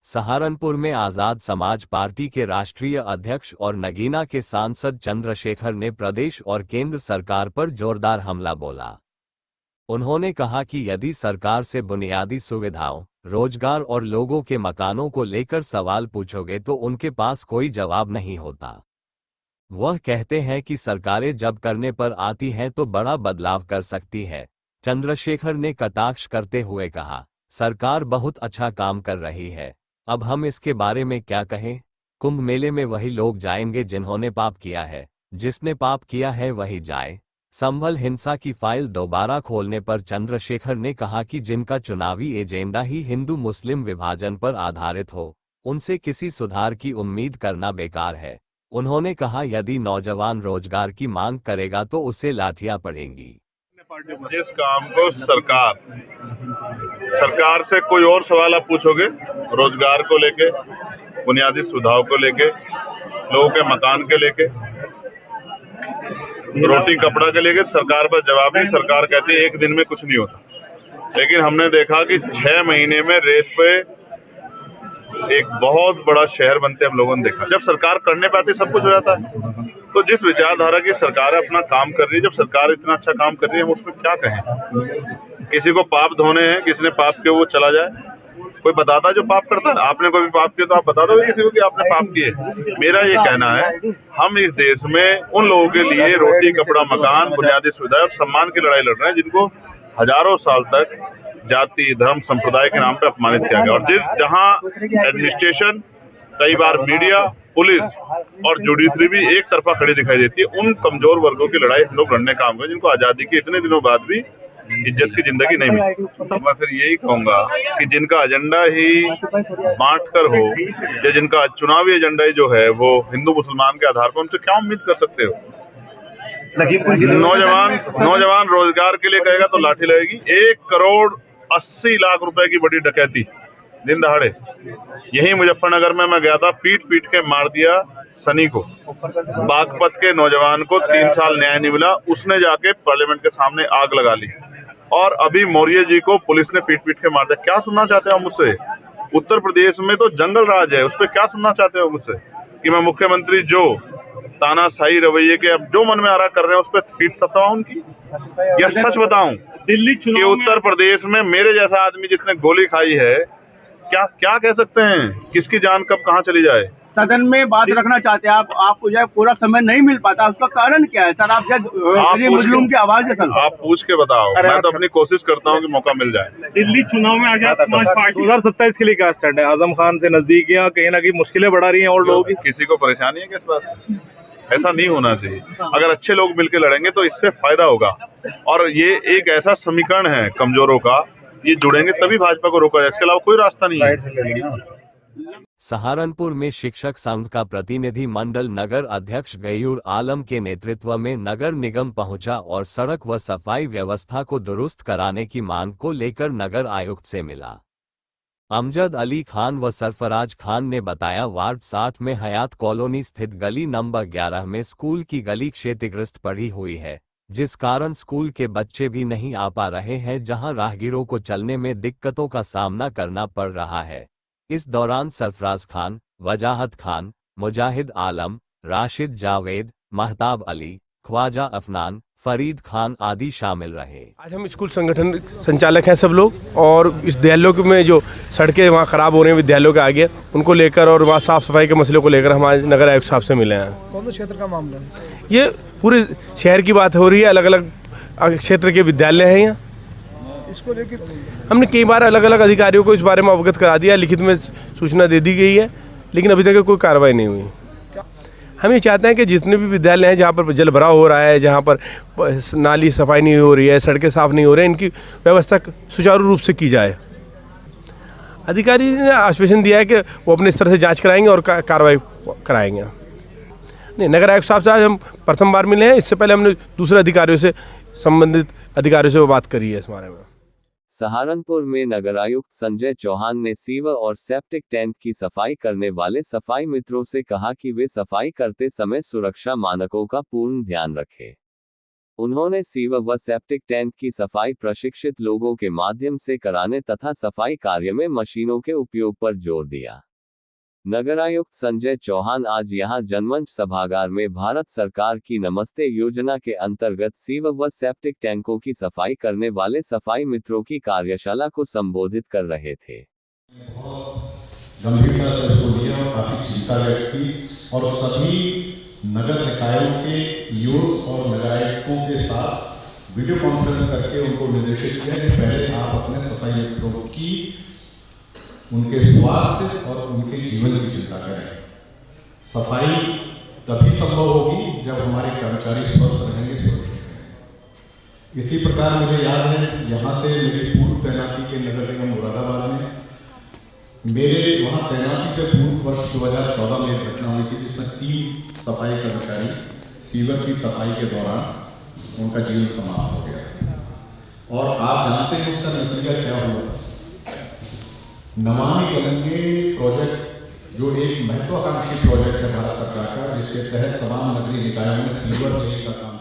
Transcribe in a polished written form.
सहारनपुर में आजाद समाज पार्टी के राष्ट्रीय अध्यक्ष और नगीना के सांसद चंद्रशेखर ने प्रदेश और केंद्र सरकार पर जोरदार हमला बोला। उन्होंने कहा कि यदि सरकार से बुनियादी सुविधाओं, रोजगार और लोगों के मकानों को लेकर सवाल पूछोगे तो उनके पास कोई जवाब नहीं होता। वह कहते हैं कि सरकारें जब करने पर आती हैं तो बड़ा बदलाव कर सकती है। चंद्रशेखर ने कटाक्ष करते हुए कहा, सरकार बहुत अच्छा काम कर रही है, अब हम इसके बारे में क्या कहें। कुंभ मेले में वही लोग जाएंगे जिन्होंने पाप किया है, जिसने पाप किया है वही जाए। संभल हिंसा की फाइल दोबारा खोलने पर चंद्रशेखर ने कहा कि जिनका चुनावी एजेंडा ही हिंदू मुस्लिम विभाजन पर आधारित हो, उनसे किसी सुधार की उम्मीद करना बेकार है। उन्होंने कहा, यदि नौजवान रोजगार की मांग करेगा तो उसे लाठियां पड़ेंगी। जिस काम को सरकार से कोई और सवाल आप पूछोगे, रोजगार को लेके, बुनियादी सुविधाओं को लेके, लोगों के मकान के लेके, रोटी कपड़ा के लेके, सरकार पर जवाब नहीं। सरकार कहती है एक दिन में कुछ नहीं होता, लेकिन हमने देखा कि 6 महीने में रेत पे एक बहुत बड़ा शहर बनते हम लोगों ने देखा। जब सरकार करने पे आती सब कुछ हो जाता है। तो जिस विचारधारा की सरकार अपना काम कर रही है, जब सरकार इतना अच्छा काम कर रही है, हम उसमें क्या कहें। किसी को पाप धोने हैं, किसी ने पाप किया वो चला जाए। कोई बताता जो पाप करता है, आपने कोई भी पाप किया तो आप बता दो किसी को कि आपने पाप किए। मेरा ये कहना है, हम इस देश में उन लोगों के लिए रोटी कपड़ा मकान बुनियादी सुविधा और सम्मान की लड़ाई लड़ रहे हैं जिनको हजारों साल तक जाति धर्म संप्रदाय के नाम पे अपमानित किया गया। और जहां एडमिनिस्ट्रेशन, कई बार मीडिया, पुलिस और जुडिशरी भी एक तरफा खड़ी दिखाई देती है, उन कमजोर वर्गों की लड़ाई हम लोग लड़ने काम करें जिनको आजादी के इतने दिनों बाद भी इज्जत की जिंदगी नहीं मिली। तो मैं फिर यही कहूंगा कि जिनका एजेंडा ही बांट कर हो, या जिनका चुनावी एजेंडा ही जो है वो हिंदू मुसलमान के आधार पर, उनसे क्या उम्मीद कर सकते हो। नौजवान रोजगार के लिए कहेगा तो लाठी लगेगी। 1,80,00,000 रुपए की बड़ी डकैती दिन दहाड़े यही मुजफ्फरनगर में मैं गया था, पीट के मार दिया सनी को। बागपत के नौजवान को 3 साल न्याय नहीं मिला, उसने जाके पार्लियामेंट के सामने आग लगा ली। और अभी मौर्य जी को पुलिस ने पीट के मार दिया। क्या सुनना चाहते हो मुझसे। उत्तर प्रदेश में तो जंगल राज है, उस पर क्या सुनना चाहते हो मुझसे कि मैं मुख्यमंत्री जो तानाशाही रवैये के अब जो मन में आ रहा कर रहे हैं उस पर पीट सकता हूं उनकी। या सच बताऊं दिल्ली कि उत्तर प्रदेश में मेरे जैसा आदमी जिसने गोली खाई है, क्या कह सकते हैं किसकी जान कब कहां चली जाए। सदन में बात रखना चाहते हैं आपको जो पूरा समय नहीं मिल पाता, उसका कारण क्या है सर। आप मुस्लिम की आवाज है सर, आप पूछ के बताओ। मैं तो अपनी कोशिश करता हूँ कि मौका मिल जाए। दिल्ली चुनाव में आजाद समाज पार्टी 2027 के लिए क्या स्टैंड है। आजम खान से नजदीकियां कहीं ना कहीं मुश्किलें बढ़ा रही हैं और लोगों की। किसी को परेशानी है किस बात। ऐसा नहीं होना चाहिए। अगर अच्छे लोग मिलकर लड़ेंगे तो इससे फायदा होगा। और ये एक ऐसा समीकरण है कमजोरों का, ये जुड़ेंगे तभी भाजपा को रोका जाए, इसके अलावा कोई रास्ता नहीं है। सहारनपुर में शिक्षक संघ का प्रतिनिधि मंडल नगर अध्यक्ष गयूर आलम के नेतृत्व में नगर निगम पहुंचा और सड़क व सफाई व्यवस्था को दुरुस्त कराने की मांग को लेकर नगर आयुक्त से मिला। अमजद अली खान व सरफराज खान ने बताया, वार्ड 60 में हयात कॉलोनी स्थित गली नंबर 11 में स्कूल की गली क्षतिग्रस्त पड़ी हुई है, जिस कारण स्कूल के बच्चे भी नहीं आ पा रहे हैं, जहां राहगीरों को चलने में दिक्कतों का सामना करना पड़ रहा है। इस दौरान सरफराज खान, वजाहत खान, मुजाहिद आलम, राशिद जावेद, महताब अली, ख्वाजा अफनान, फरीद खान आदि शामिल रहे। आज हम स्कूल संगठन संचालक हैं सब लोग, और इस विद्यालयों में जो सड़कें वहाँ ख़राब हो रही हैं विद्यालयों के आगे, उनको लेकर और वहाँ साफ़ सफाई के मसले को लेकर हम आज नगर आयुक्त साहब से मिले हैं। कौन सा क्षेत्र का मामला है ये? पूरे शहर की बात हो रही है, अलग अलग क्षेत्र के विद्यालय हैं यहाँ। इसको लेकर हमने कई बार अलग अलग अधिकारियों को इस बारे में अवगत करा दिया, लिखित में सूचना दे दी गई है, लेकिन अभी तक कोई कार्रवाई नहीं हुई। हम ये चाहते हैं कि जितने भी विद्यालय हैं जहाँ पर जल भराव हो रहा है, जहाँ पर नाली सफाई नहीं हो रही है, सड़कें साफ़ नहीं हो रही हैं, इनकी व्यवस्था सुचारू रूप से की जाए। अधिकारी ने आश्वासन दिया है कि वो अपने स्तर से जांच कराएंगे और कार्रवाई कराएंगे। नहीं, नगर आयुक्त साहब से आज हम प्रथम बार मिले हैं, इससे पहले हमने दूसरे अधिकारियों से, संबंधित अधिकारियों से बात करी है इस बारे में। सहारनपुर में नगरायुक्त संजय चौहान ने सीवर और सेप्टिक टैंक की सफाई करने वाले सफाई मित्रों से कहा कि वे सफाई करते समय सुरक्षा मानकों का पूर्ण ध्यान रखें। उन्होंने सीवर व सेप्टिक टैंक की सफाई प्रशिक्षित लोगों के माध्यम से कराने तथा सफाई कार्य में मशीनों के उपयोग पर जोर दिया। नगरायुक्त संजय चौहान आज यहां जनमंच सभागार में भारत सरकार की नमस्ते योजना के अंतर्गत सीवर व सेप्टिक टैंकों की सफाई करने वाले सफाई मित्रों की कार्यशाला को संबोधित कर रहे थे। गंभीरता से इसको लिया और काफी चिंता व्यक्त की और सभी नगर निकायों के यूथ और नगरायुक्तों के साथ वीडियो कॉन्फ्रेंस करके उनको निर्देशित किया कि पहले आप अपने सफाई मित्रों की उनके स्वास्थ्य और उनके जीवन की चिंता करें। सफाई तभी संभव होगी जब हमारे कर्मचारी स्वस्थ रहेंगे, सुरक्षित रहेंगे। इसी प्रकार मुझे याद है यहाँ से मेरी पूर्व तैनाती के नगर निगम मुरादाबाद में मेरे वहाँ तैनाती से पूर्व वर्ष 2014 में एक घटना हुई थी जिसमें 3 सफाई कर्मचारी सीवर की सफाई के दौरान उनका जीवन समाप्त हो गया था। और आप जानते हैं उसका नतीजा क्या हुआ। नमामि गंगे प्रोजेक्ट जो एक महत्वाकांक्षी प्रोजेक्ट है भारत सरकार का, जिसके तहत तमाम नगरीय निकायों में सीवर लेने का काम